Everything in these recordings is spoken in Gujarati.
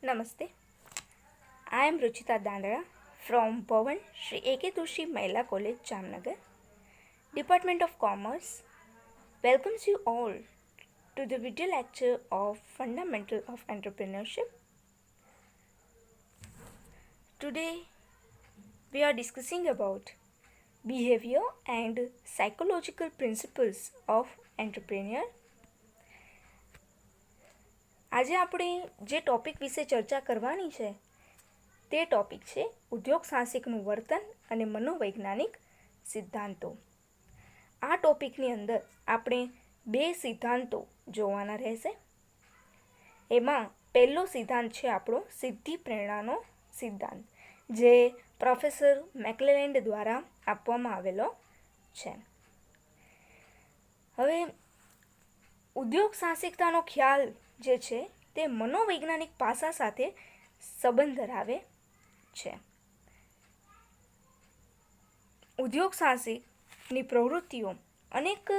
Namaste. I am Ruchita Dandara from Bhavan Shri A.K. Doshi Mahila College, Jamnagar, Department of Commerce. Welcomes you all to the video lecture of Fundamental of Entrepreneurship. Today we are discussing about behavior and psychological principles of entrepreneur. આજે આપણે જે ટોપિક વિશે ચર્ચા કરવાની છે તે ટોપિક છે ઉદ્યોગ સાહસિકનું વર્તન અને મનોવૈજ્ઞાનિક સિદ્ધાંતો. આ ટોપિકની અંદર આપણે બે સિદ્ધાંતો જોવાના રહેશે. એમાં પહેલો સિદ્ધાંત છે આપણો સિદ્ધિ પ્રેરણાનો સિદ્ધાંત, જે પ્રોફેસર મેકલેલેન્ડ દ્વારા આપવામાં આવેલો છે. હવે ઉદ્યોગ સાહસિકતાનો ખ્યાલ જે છે તે મનોવૈજ્ઞાનિક પાસા સાથે સંબંધ ધરાવે છે. ઉદ્યોગ સાહસિકની પ્રવૃત્તિઓ અનેક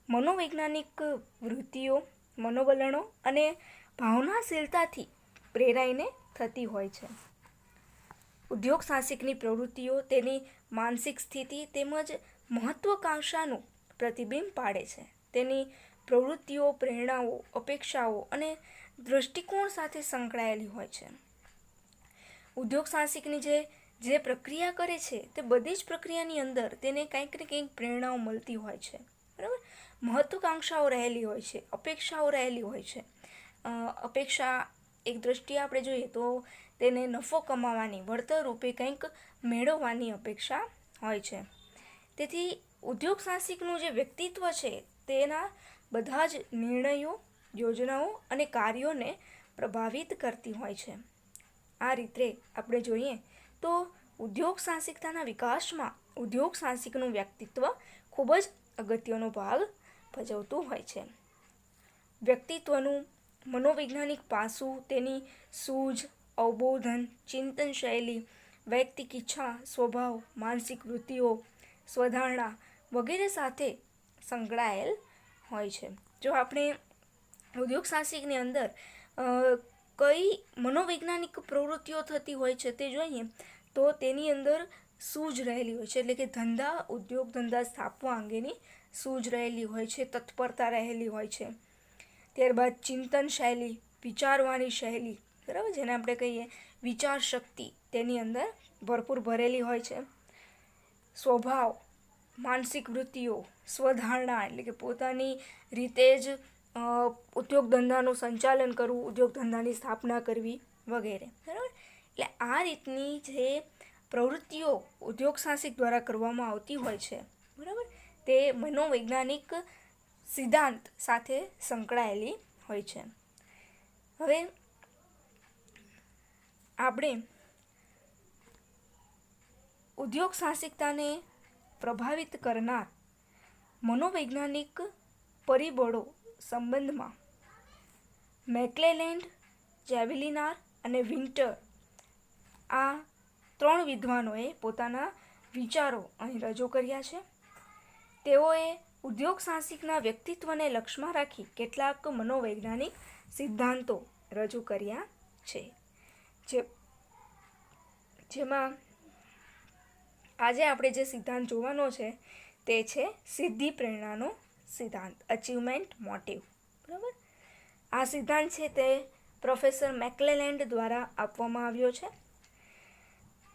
મનોવૈજ્ઞાનિક વૃત્તિઓ, મનોવલણો અને ભાવનાશીલતાથી પ્રેરાઈને થતી હોય છે. ઉદ્યોગ સાહસિકની પ્રવૃત્તિઓ તેની માનસિક સ્થિતિ તેમજ મહત્વાકાંક્ષાનું પ્રતિબિંબ પાડે છે. તેની પ્રવૃત્તિઓ, પ્રેરણાઓ, અપેક્ષાઓ અને દૃષ્ટિકોણ સાથે સંકળાયેલી હોય છે. ઉદ્યોગ સાહસિકની જે પ્રક્રિયા કરે છે તે બધી જ પ્રક્રિયાની અંદર તેને કંઈક ને કંઈક પ્રેરણાઓ મળતી હોય છે, બરાબર. મહત્વાકાંક્ષાઓ રહેલી હોય છે, અપેક્ષાઓ રહેલી હોય છે. અપેક્ષા એક દ્રષ્ટિએ આપણે જોઈએ તો તેને નફો કમાવાની, વળતર રૂપે કંઈક મેળવવાની અપેક્ષા હોય છે. તેથી ઉદ્યોગ સાહસિકનું જે વ્યક્તિત્વ છે તેના બધા જ નિર્ણયો, યોજનાઓ અને કાર્યોને પ્રભાવિત કરતી હોય છે. આ રીતે આપણે જોઈએ તો ઉદ્યોગ સાહસિકતાના વિકાસમાં ઉદ્યોગ સાહસિકનું વ્યક્તિત્વ ખૂબ જ અગત્યનો ભાગ ભજવતું હોય છે. વ્યક્તિત્વનું મનોવૈજ્ઞાનિક પાસું તેની સૂઝ, અવબોધન, ચિંતન શૈલી, વૈયક્તિક ઈચ્છા, સ્વભાવ, માનસિક વૃત્તિઓ, સ્વધારણા વગેરે સાથે સંકળાયેલ હોય છે. જો આપણે ઉદ્યોગ સાહસિકની અંદર કઈ મનોવૈજ્ઞાનિક પ્રવૃત્તિઓ થતી હોય છે તે જોઈએ તો તેની અંદર સૂઝ રહેલી હોય છે, એટલે કે ઉદ્યોગ ધંધા સ્થાપવા અંગેની સૂઝ રહેલી હોય છે, તત્પરતા રહેલી હોય છે. ત્યારબાદ ચિંતન શૈલી, વિચારવાની શૈલી, બરાબર, જેને આપણે કહીએ વિચાર શક્તિ, તેની અંદર ભરપૂર ભરેલી હોય છે. સ્વભાવ, માનસિક વૃત્તિઓ, સ્વધારણા એટલે કે પોતાની રીતે જ ઉદ્યોગ ધંધાનું સંચાલન કરવું, ઉદ્યોગ ધંધાની સ્થાપના કરવી વગેરે, બરાબર. એટલે આ રીતની જે પ્રવૃત્તિઓ ઉદ્યોગ સાહસિક દ્વારા કરવામાં આવતી હોય છે, બરાબર, તે મનોવૈજ્ઞાનિક સિદ્ધાંત સાથે સંકળાયેલી હોય છે. હવે આપણે ઉદ્યોગ સાહસિકતાને પ્રભાવિત કરનાર મનોવૈજ્ઞાનિક પરિબળો સંબંધમાં મેકલેલેન્ડ, જેવેલિનાર અને વિન્ટર આ ત્રણ વિદ્વાનોએ પોતાના વિચારો અહીં રજૂ કર્યા છે. તેઓએ ઉદ્યોગ સાહસિકના વ્યક્તિત્વને લક્ષ્યમાં રાખી કેટલાક મનોવૈજ્ઞાનિક સિદ્ધાંતો રજૂ કર્યા છે. જેમાં આજે આપણે જે સિદ્ધાંત જોવાનો છે તે છે સિદ્ધિ પ્રેરણાનો સિદ્ધાંત, અચીવમેન્ટ મોટિવ, બરાબર. આ સિદ્ધાંત છે તે પ્રોફેસર મેકલેલેન્ડ દ્વારા આપવામાં આવ્યો છે.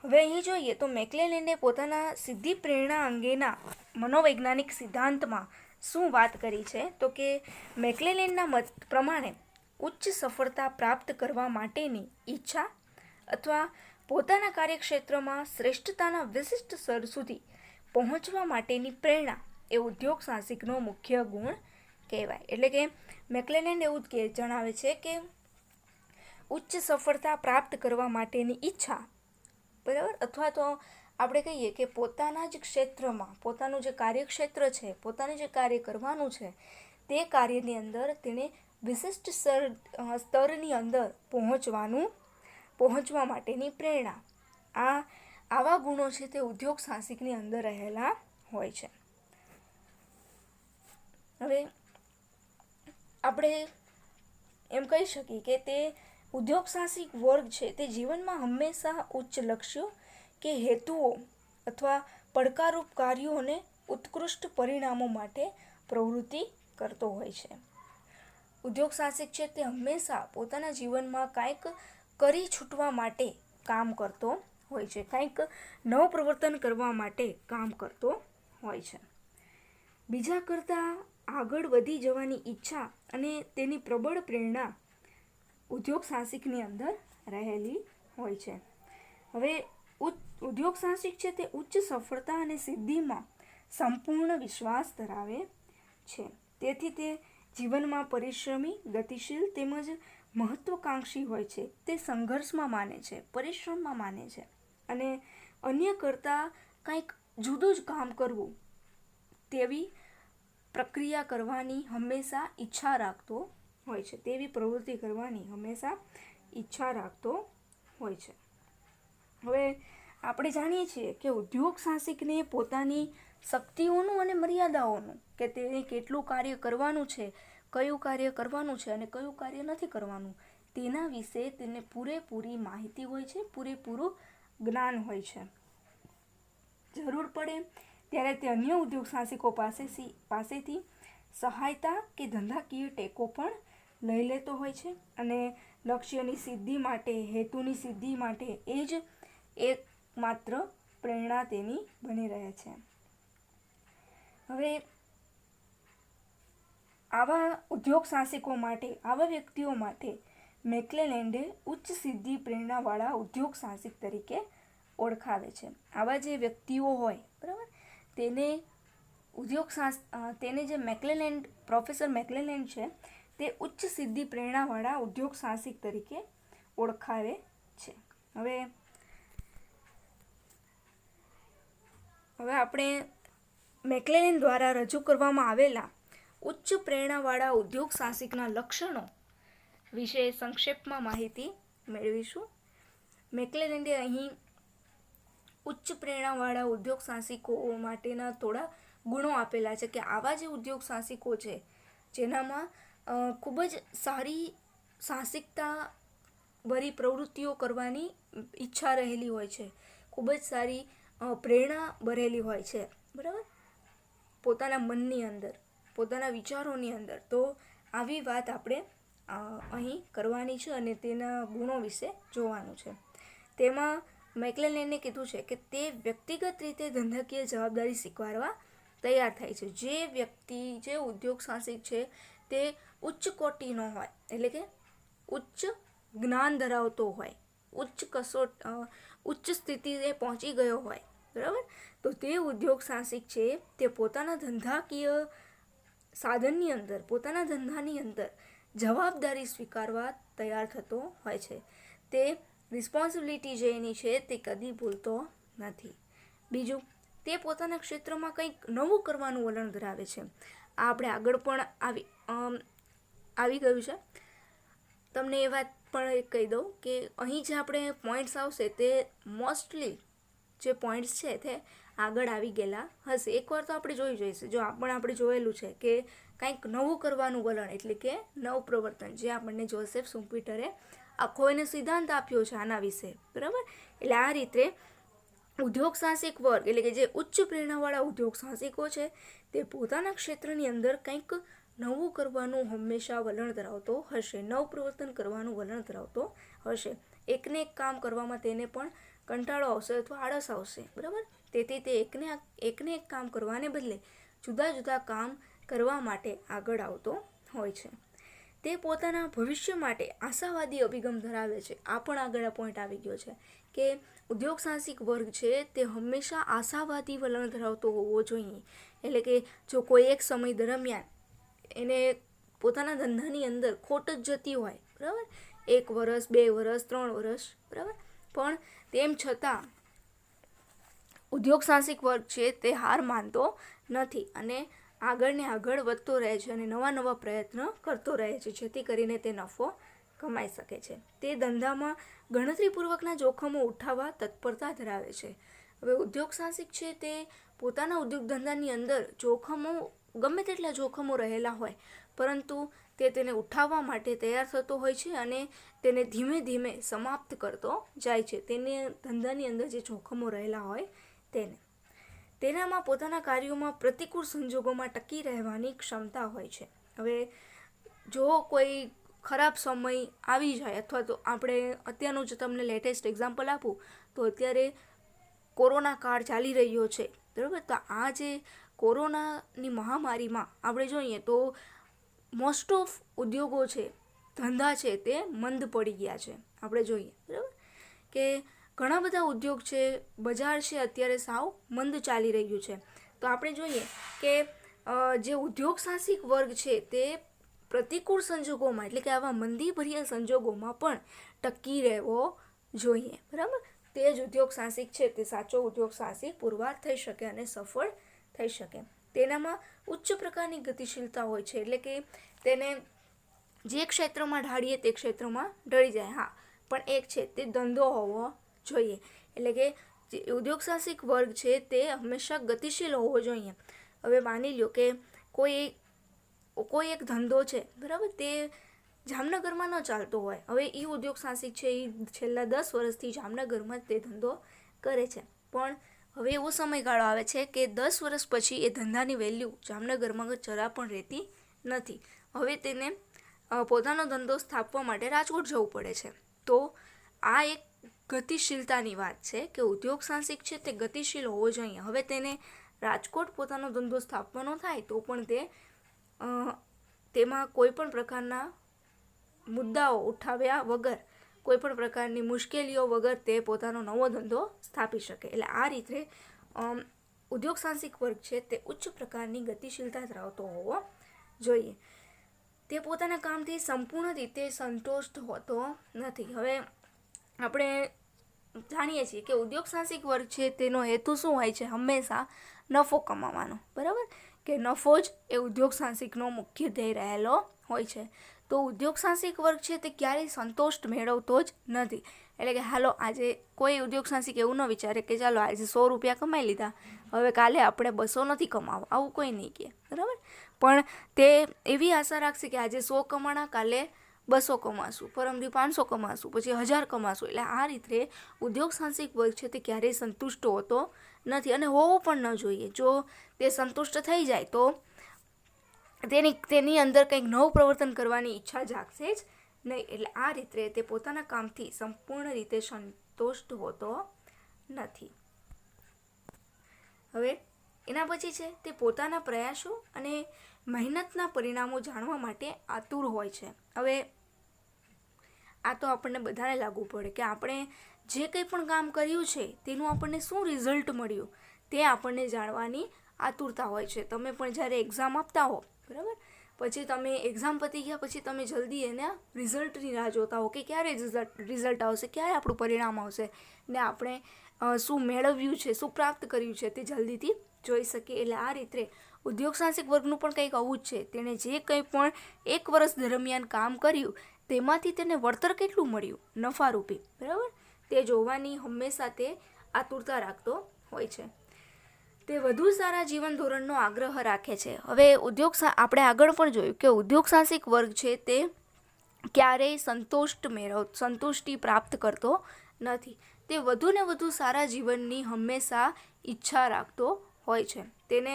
હવે અહીં જોઈએ તો મેકલેલેન્ડે પોતાના સિદ્ધિ પ્રેરણા અંગેના મનોવૈજ્ઞાનિક સિદ્ધાંતમાં શું વાત કરી છે તો કે મેકલેલેન્ડના મત પ્રમાણે ઉચ્ચ સફળતા પ્રાપ્ત કરવા માટેની ઈચ્છા અથવા પોતાના કાર્યક્ષેત્રમાં શ્રેષ્ઠતાના વિશિષ્ટ સ્તર સુધી પહોંચવા માટેની પ્રેરણા એ ઉદ્યોગ સાહસિકનો મુખ્ય ગુણ કહેવાય. એટલે કે મેકલેલેન્ડ એવું જણાવે છે કે ઉચ્ચ સફળતા પ્રાપ્ત કરવા માટેની ઈચ્છા, બરાબર, અથવા તો આપણે કહીએ કે પોતાના જ ક્ષેત્રમાં પોતાનું જે કાર્યક્ષેત્ર છે, પોતાને જે કાર્ય કરવાનું છે તે કાર્યની અંદર તેણે વિશિષ્ટ સ્તરની અંદર પહોંચવા માટેની પ્રેરણા, આવા ગુણો છે તે ઉદ્યોગ સાહસિકની અંદર રહેલા હોય છે. હવે આપણે એમ કહી શકીએ કે તે ઉદ્યોગ સાહસિક વર્ગ છે તે જીવનમાં હંમેશા ઉચ્ચ લક્ષ્યો કે હેતુઓ અથવા પડકારરૂપ કાર્યોને ઉત્કૃષ્ટ પરિણામો માટે પ્રવૃત્તિ કરતો હોય છે. ઉદ્યોગ સાહસિક છે તે હંમેશા પોતાના જીવનમાં કાંઈક કરી છૂટવા માટે કામ કરતો હોય છે, કાંઈક નવપ્રવર્તન કરવા માટે કામ કરતો હોય છે. બીજા કરતાં આગળ વધી જવાની ઈચ્છા અને તેની પ્રબળ પ્રેરણા ઉદ્યોગ સાહસિકની અંદર રહેલી હોય છે. હવે ઉદ્યોગ સાહસિક છે તે ઉચ્ચ સફળતા અને સિદ્ધિમાં સંપૂર્ણ વિશ્વાસ ધરાવે છે. તેથી તે જીવનમાં પરિશ્રમી, ગતિશીલ તેમજ મહત્વાકાંક્ષી હોય છે. તે સંઘર્ષમાં માને છે, પરિશ્રમમાં માને છે અને અન્ય કરતાં કંઈક જુદું જ કામ કરવું તેવી પ્રક્રિયા કરવાની હંમેશા ઈચ્છા રાખતો હોય છે, તેવી પ્રવૃત્તિ કરવાની હંમેશા ઈચ્છા રાખતો હોય છે. હવે આપણે જાણીએ છીએ કે ઉદ્યોગ સાહસિકને પોતાની શક્તિઓનું અને મર્યાદાઓનું, કે તેને કેટલું કાર્ય કરવાનું છે, કયું કાર્ય કરવાનું છે અને કયું કાર્ય નથી કરવાનું, તેના વિશે તેને પૂરેપૂરી માહિતી હોય છે, પૂરેપૂરું જ્ઞાન હોય છે. જરૂર પડે ત્યારે તે અન્ય ઉદ્યોગ સાહસિકો પાસેથી સહાયતા કે ધંધાકીય ટેકો પણ લઈ લેતો હોય છે અને લક્ષ્યની સિદ્ધિ માટે, હેતુની સિદ્ધિ માટે એ જ એકમાત્ર પ્રેરણા તેની બની રહે છે. હવે આવા ઉદ્યોગ સાહસિકો માટે, આવા વ્યક્તિઓ માટે મેકલેલેન્ડે ઉચ્ચ સિદ્ધિ પ્રેરણાવાળા ઉદ્યોગ સાહસિક તરીકે ઓળખાવે છે. આવા જે વ્યક્તિઓ હોય, બરાબર, તેને જે પ્રોફેસર મેકલેલેન્ડ છે તે ઉચ્ચ સિદ્ધિ પ્રેરણાવાળા ઉદ્યોગ સાહસિક તરીકે ઓળખાવે છે. હવે આપણે મેકલેલેન્ડ દ્વારા રજૂ કરવામાં આવેલા ઉચ્ચ પ્રેરણાવાળા ઉદ્યોગ સાહસિકના લક્ષણો વિશે સંક્ષેપમાં માહિતી મેળવીશું. મેકલેલેન્ડે અહીં ઉચ્ચ પ્રેરણાવાળા ઉદ્યોગ સાહસિકો માટેના થોડા ગુણો આપેલા છે કે આવા જે ઉદ્યોગ સાહસિકો છે જેનામાં ખૂબ જ સારી સાહસિકતા ભરી પ્રવૃત્તિઓ કરવાની ઈચ્છા રહેલી હોય છે, ખૂબ જ સારી પ્રેરણા ભરેલી હોય છે, બરાબર, પોતાના મનની અંદર, પોતાના વિચારોની અંદર. તો આવી વાત આપણે અહીં કરવાની છે અને તેના ગુણો વિશે જોવાનું છે. તેમાં મેકલેલેન્ડે કીધું છે કે તે વ્યક્તિગત રીતે ધંધાકીય જવાબદારી સ્વીકારવા તૈયાર થાય છે. જે વ્યક્તિ, જે ઉદ્યોગ સાહસિક છે તે ઉચ્ચ કોટીનો હોય, એટલે કે ઉચ્ચ જ્ઞાન ધરાવતો હોય, ઉચ્ચ સ્થિતિએ પહોંચી ગયો હોય, બરાબર, તો તે ઉદ્યોગ સાહસિક છે તે પોતાના ધંધાકીય સાધનની અંદર, પોતાના ધંધાની અંદર જવાબદારી સ્વીકારવા તૈયાર થતો હોય છે. તે રિસ્પોન્સિબિલિટી જે એની છે તે કદી ભૂલતો નથી. બીજું, તે પોતાના ક્ષેત્રમાં કંઈક નવું કરવાનું વલણ ધરાવે છે. આ આપણે આગળ પણ આવી ગયું છે. તમને એ વાત પણ કહી દઉં કે અહીં જે આપણે પોઈન્ટ્સ આવશે તે મોસ્ટલી જે પોઈન્ટ્સ છે તે આગળ આવી ગયેલા હશે. એકવાર તો આપણે જોઈશું. જો આપણે જોયેલું છે કે કંઈક નવું કરવાનું વલણ, એટલે કે નવપ્રવર્તન, જે આપણને જોસેફ શુમ્પીટરે આખો એને સિદ્ધાંત આપ્યો છે આના વિશે, બરાબર. એટલે આ રીતે ઉદ્યોગ સાહસિક વર્ગ, એટલે કે જે ઉચ્ચ પ્રેરણાવાળા ઉદ્યોગ સાહસિકો છે તે પોતાના ક્ષેત્રની અંદર કંઈક નવું કરવાનું હંમેશા વલણ ધરાવતો હશે, નવપ્રવર્તન કરવાનું વલણ ધરાવતો હશે. એકને એક કામ કરવામાં તેને પણ કંટાળો આવશે અથવા આળસ આવશે, બરાબર. તેથી તે એકને એક કામ કરવાને બદલે જુદા જુદા કામ કરવા માટે આગળ આવતો હોય છે. તે પોતાના ભવિષ્ય માટે આશાવાદી અભિગમ ધરાવે છે. આ પણ આગળ પોઈન્ટ આવી ગયો છે કે ઉદ્યોગ સાહસિક વર્ગ છે તે હંમેશા આશાવાદી વલણ ધરાવતો હોવો જોઈએ. એટલે કે જો કોઈ એક સમય દરમિયાન એને પોતાના ધંધાની અંદર ખોટ જ જતી હોય, બરાબર, 1 વર્ષ, 2 વર્ષ, 3 વર્ષ, બરાબર, પણ તેમ છતાં ઉદ્યોગ સાહસિક વર્ગ છે તે હાર માનતો નથી અને આગળ ને આગળ વધતો રહે છે અને નવા નવા પ્રયત્નો કરતો રહે છે, જેથી કરીને તે નફો કમાઈ શકે છે. તે ધંધામાં ગણતરીપૂર્વકના જોખમો ઉઠાવવા તત્પરતા ધરાવે છે. હવે ઉદ્યોગ સાહસિક છે તે પોતાના ઉદ્યોગ ધંધાની અંદર ગમે તેટલા જોખમો રહેલા હોય, પરંતુ તે તેને ઉઠાવવા માટે તૈયાર થતો હોય છે અને તેને ધીમે ધીમે સમાપ્ત કરતો જાય છે, તેને ધંધાની અંદર જે જોખમો રહેલા હોય તેનામાં પોતાના કાર્યોમાં પ્રતિકૂળ સંજોગોમાં ટકી રહેવાની ક્ષમતા હોય છે. હવે જો કોઈ ખરાબ સમય આવી જાય, અથવા તો આપણે અત્યારનું જો તમને લેટેસ્ટ એક્ઝામ્પલ આપું તો અત્યારે કોરોના કાળ ચાલી રહ્યો છે, બરાબર. તો આ જે કોરોનાની મહામારીમાં આપણે જોઈએ તો મોસ્ટ ઓફ ઉદ્યોગો છે, ધંધા છે, તે મંદ પડી ગયા છે. આપણે જોઈએ, બરાબર, કે ઘણા બધા ઉદ્યોગ છે, બજાર છે, અત્યારે સાવ મંદ ચાલી રહ્યું છે. તો આપણે જોઈએ કે જે ઉદ્યોગ સાહસિક વર્ગ છે તે પ્રતિકૂળ સંજોગોમાં, એટલે કે આવા મંદીભર્યા સંજોગોમાં પણ ટકી રહેવો જોઈએ, બરાબર. તે જ ઉદ્યોગ સાહસિક છે તે સાચો ઉદ્યોગ સાહસિક પુરવાર થઈ શકે અને સફળ થઈ શકે. તેનામાં ઉચ્ચ પ્રકારની ગતિશીલતા હોય છે, એટલે કે તેને જે ક્ષેત્રમાં ઢાળીએ તે ક્ષેત્રમાં ઢળી જાય. હા, પણ એક છે, તે ધંધો હોવો જોઈએ, એટલે કે જે ઉદ્યોગ સાહસિક વર્ગ છે તે હંમેશા ગતિશીલ હોવો જોઈએ. હવે માની લો કે કોઈ એક ધંધો છે, બરાબર, તે જામનગરમાં ન ચાલતો હોય. હવે એ ઉદ્યોગ સાહસિક છે, એ છેલ્લા 10 વર્ષથી જામનગરમાં તે ધંધો કરે છે, પણ હવે એવો સમયગાળો આવે છે કે 10 વર્ષ પછી એ ધંધાની વેલ્યુ જામનગરમાં જરા પણ રહેતી નથી. હવે તેને પોતાનો ધંધો સ્થાપવા માટે રાજકોટ જવું પડે છે. તો આ એક ગતિશીલતાની વાત છે કે ઉદ્યોગ સાહસિક છે તે ગતિશીલ હોવો જોઈએ. હવે તેને રાજકોટ પોતાનો ધંધો સ્થાપવાનો થાય તો પણ તેમાં કોઈ પણ પ્રકારના મુદ્દાઓ ઉઠાવ્યા વગર, કોઈ પણ પ્રકારની મુશ્કેલીઓ વગર તે પોતાનો નવો ધંધો સ્થાપી શકે. એટલે આ રીતે ઉદ્યોગ સાહસિક વર્ગ છે તે ઉચ્ચ પ્રકારની ગતિશીલતા ધરાવતો હોવો જોઈએ. તે પોતાના કામથી સંપૂર્ણ રીતે સંતુષ્ટ હોતો નથી. હવે આપણે જાણીએ છીએ કે ઉદ્યોગ સાહસિક વર્ગ છે તેનો હેતુ શું હોય છે? હંમેશા નફો કમાવાનો, બરાબર, કે નફો જ એ ઉદ્યોગ સાહસિકનો મુખ્ય ધ્યેય રહેલો હોય છે. તો ઉદ્યોગ સાહસિક વર્ગ છે તે ક્યારેય સંતોષ મેળવતો જ નથી. એટલે કે હાલો, આજે કોઈ ઉદ્યોગ સાહસિક એવું ન વિચારે કે ચાલો આજે 100 રૂપિયા કમાઈ લીધા, હવે કાલે આપણે 200 નથી કમાવા, આવું કોઈ નહીં કહે, બરાબર. પણ તે એવી આશા રાખશે કે આજે 100 કમાણા, કાલે 200 કમાશું, પરમદી 500 કમાશું, પછી 1000 કમાશું. એટલે આ રીતે ઉદ્યોગ સાહસિક વર્ગ છે તે ક્યારેય સંતુષ્ટ હોતો નથી અને હોવો પણ ન જોઈએ. જો તે સંતુષ્ટ થઈ જાય તો તેની અંદર કંઈક નવું પ્રવર્તન કરવાની ઈચ્છા જાગશે જ નહીં. એટલે આ રીતે તે પોતાના કામથી સંપૂર્ણ રીતે સંતુષ્ટ હોતો નથી. હવે એના પછી છે તે પોતાના પ્રયાસો અને મહેનતના પરિણામો જાણવા માટે આતુર હોય છે. હવે આ તો આપણને બધાને લાગુ પડે કે આપણે જે કંઈ પણ કામ કર્યું છે તેનું આપણને શું રિઝલ્ટ મળ્યું તે આપણને જાણવાની આતુરતા હોય છે. તમે પણ જ્યારે એક્ઝામ આપતા હો, બરાબર, પછી તમે એક્ઝામ પતી ગયા પછી તમે જલ્દી એના રિઝલ્ટની રાહ જોતા હો કે ક્યારે રિઝલ્ટ આવશે, ક્યારે આપણું પરિણામ આવશે ને આપણે શું મેળવ્યું છે, શું પ્રાપ્ત કર્યું છે તે જલ્દીથી જોઈ શકીએ. એટલે આ રીતે ઉદ્યોગ સાહસિક વર્ગનું પણ કંઈક આવું જ છે. તેણે જે કંઈ પણ 1 વર્ષ દરમિયાન કામ કર્યું તેમાંથી તેને વળતર કેટલું મળ્યું નફારૂપી, બરાબર, તે જોવાની હંમેશા તે આતુરતા રાખતો હોય છે. તે વધુ સારા જીવન ધોરણનો આગ્રહ રાખે છે. હવે આપણે આગળ પણ જોયું કે ઉદ્યોગ સાહસિક વર્ગ છે તે ક્યારેય સંતુષ્ટિ પ્રાપ્ત કરતો નથી. તે વધુ ને વધુ સારા જીવનની હંમેશા ઈચ્છા રાખતો હોય છે. તેને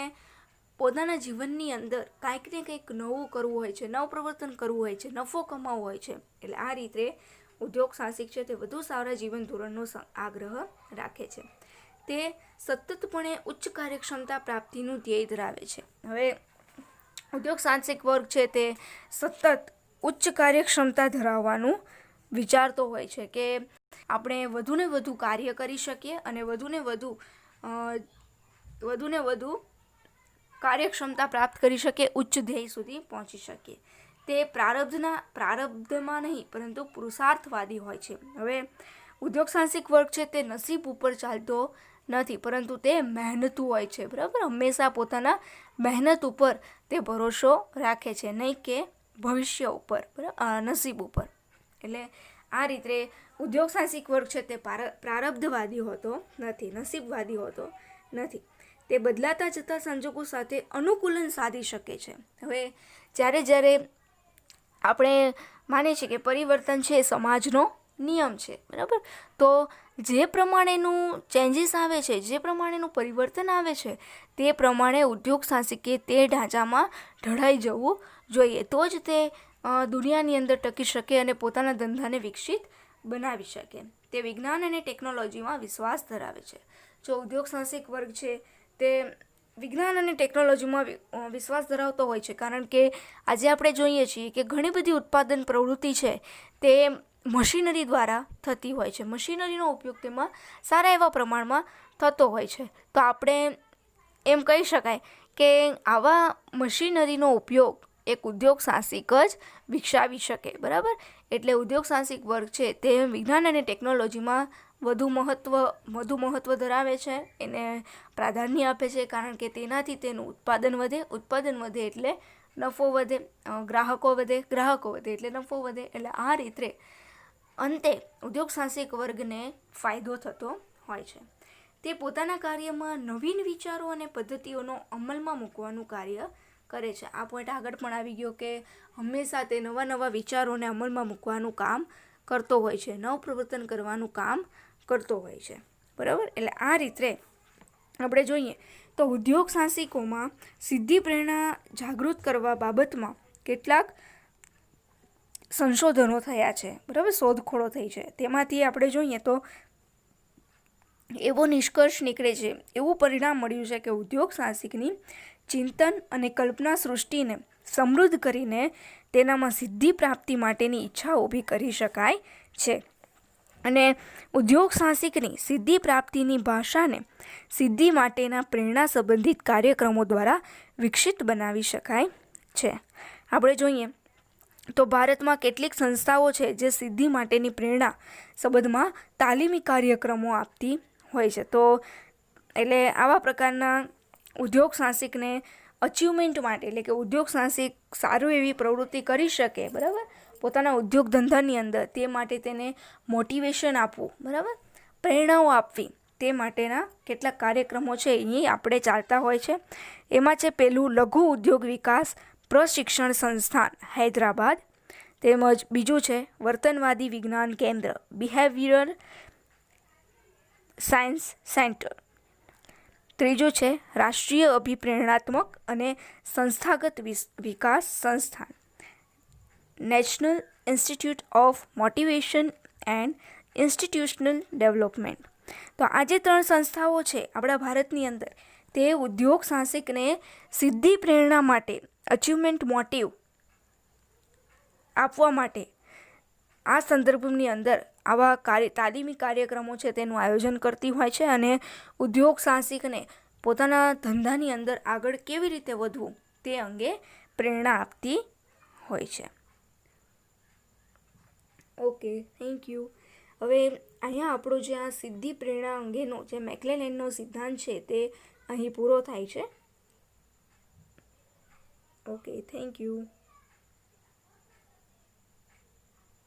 પોતાના જીવનની અંદર કાંઈક ને કંઈક નવું કરવું હોય છે, નવપ્રવર્તન કરવું હોય છે, નફો કમાવવો હોય છે. એટલે આ રીતે ઉદ્યોગ સાહસિક છે તે વધુ સારા જીવન ધોરણનો આગ્રહ રાખે છે. તે સતતપણે ઉચ્ચ કાર્યક્ષમતા પ્રાપ્તિનું ધ્યેય ધરાવે છે. હવે ઉદ્યોગ સાહસિક વર્ગ છે તે સતત ઉચ્ચ કાર્યક્ષમતા ધરાવવાનું વિચારતો હોય છે કે આપણે વધુને વધુ કાર્ય કરી શકીએ અને વધુને વધુ કાર્યક્ષમતા પ્રાપ્ત કરી શકીએ, ઉચ્ચ ધ્યેય સુધી પહોંચી શકીએ. તે પ્રારબ્ધમાં નહીં પરંતુ પુરુષાર્થવાદી હોય છે. હવે ઉદ્યોગ સાહસિક વર્ગ છે તે નસીબ ઉપર ચાલતો નથી પરંતુ તે મહેનતુ હોય છે, બરાબર. હંમેશા પોતાના મહેનત ઉપર તે ભરોસો રાખે છે, નહીં કે ભવિષ્ય ઉપર, બરાબર, નસીબ ઉપર. એટલે આ રીતે ઉદ્યોગ સાહસિક વર્ગ છે તે પ્રારબ્ધવાદી હોતો નથી, નસીબવાદી હોતો નથી. તે બદલાતા જતા સંજોગો સાથે અનુકૂલન સાધી શકે છે. હવે જ્યારે આપણે માનીએ છીએ કે પરિવર્તન છે એ સમાજનો નિયમ છે, બરાબર. તો જે પ્રમાણેનું ચેન્જીસ આવે છે, જે પ્રમાણેનું પરિવર્તન આવે છે, તે પ્રમાણે ઉદ્યોગ સાહસિકે તે ઢાંચામાં ઢળાઈ જવું જોઈએ. તો જ તે દુનિયાની અંદર ટકી શકે અને પોતાના ધંધાને વિકસિત બનાવી શકે. તે વિજ્ઞાન અને ટેકનોલોજીમાં વિશ્વાસ ધરાવે છે. જો ઉદ્યોગ સાહસિક વર્ગ છે તે વિજ્ઞાન અને ટેકનોલોજીમાં વિશ્વાસ ધરાવતો હોય છે, કારણ કે આજે આપણે જોઈએ છીએ કે ઘણી બધી ઉત્પાદન પ્રવૃત્તિ છે તે મશીનરી દ્વારા થતી હોય છે. મશીનરીનો ઉપયોગ તેમાં સારા એવા પ્રમાણમાં થતો હોય છે. તો આપણે એમ કહી શકાય કે આવા મશીનરીનો ઉપયોગ એક ઉદ્યોગ સાહસિક જ વિકસાવી શકે, બરાબર. એટલે ઉદ્યોગ સાહસિક વર્ગ છે તે વિજ્ઞાન અને ટેકનોલોજીમાં વધુ મહત્ત્વ ધરાવે છે, એને પ્રાધાન્ય આપે છે, કારણ કે તેનાથી તેનું ઉત્પાદન વધે એટલે નફો વધે, ગ્રાહકો વધે એટલે નફો વધે. એટલે આ રીતે અંતે ઉદ્યોગ સાહસિક વર્ગને ફાયદો થતો હોય છે. તે પોતાના કાર્યમાં નવીન વિચારો અને પદ્ધતિઓનો અમલમાં મૂકવાનું કાર્ય કરે છે. આ પોઈન્ટ આગળ પણ આવી ગયો કે હંમેશા તે નવા વિચારોને અમલમાં મૂકવાનું કામ કરતો હોય છે, નવપ્રવર્તન કરવાનું કામ કરતો હોય છે, બરાબર. એટલે આ રીતે આપણે જોઈએ તો ઉદ્યોગ સાહસિકોમાં સિદ્ધિ પ્રેરણા જાગૃત કરવા બાબતમાં કેટલાક સંશોધનો થયા છે, બરાબર, શોધખોળો થઈ છે. તેમાંથી આપણે જોઈએ તો એવો નિષ્કર્ષ નીકળે છે, એવું પરિણામ મળ્યું છે કે ઉદ્યોગ સાહસિકની ચિંતન અને કલ્પના સૃષ્ટિને સમૃદ્ધ કરીને તેનામાં સિદ્ધિ પ્રાપ્તિ માટેની ઈચ્છા ઊભી કરી શકાય છે. અને ઉદ્યોગ સાહસિકની સિદ્ધિ પ્રાપ્તિની ભાષાને સિદ્ધિ માટેના પ્રેરણા સંબંધિત કાર્યક્રમો દ્વારા વિકસિત બનાવી શકાય છે. આપણે જોઈએ તો ભારતમાં કેટલીક સંસ્થાઓ છે જે સિદ્ધિ માટેની પ્રેરણા સંબંધમાં તાલીમી કાર્યક્રમો આપતી હોય છે. તો એટલે આવા પ્રકારના ઉદ્યોગ સાહસિકને અચીવમેન્ટ માટે, એટલે કે ઉદ્યોગ સાહસિક સારું એવી પ્રવૃત્તિ કરી શકે, બરાબર, પોતાના ઉદ્યોગ ધંધાની અંદર, તે માટે તેને મોટિવેશન આપવું, બરાબર, પ્રેરણાઓ આપવી, તે માટેના કેટલાક કાર્યક્રમો છે એ આપણે ચાલતા હોય છે. એમાં છે પહેલું લઘુ ઉદ્યોગ વિકાસ પ્રશિક્ષણ સંસ્થાન હૈદરાબાદ, તેમજ બીજું છે વર્તનવાદી વિજ્ઞાન કેન્દ્ર બિહેવિયરલ સાયન્સ સેન્ટર, ત્રીજું છે રાષ્ટ્રીય અભિપ્રેરણાત્મક અને સંસ્થાગત વિકાસ સંસ્થાન national institute of motivation and institutional development. તો આ જે 3 સંસ્થાઓ છે આપણા ભારતની અંદર, તે ઉદ્યોગ સાહસિકને સિદ્ધિ પ્રેરણા માટે, અચીવમેન્ટ મોટિવ આપવા માટે આ સંદર્ભની અંદર આવા તાલીમી કાર્યક્રમો છે તેનું આયોજન કરતી હોય છે અને ઉદ્યોગ સાહસિકને પોતાના ધંધાની અંદર આગળ કેવી રીતે વધવું તે અંગે પ્રેરણા આપતી હોય છે. Okay, thank you. હવે અહીંયા આપણો જે આ સિદ્ધિ પ્રેરણા અંગેનો જે મેકલેલેન્ડનો સિદ્ધાંત છે તે અહીં પૂરો થાય છે. Okay, thank you.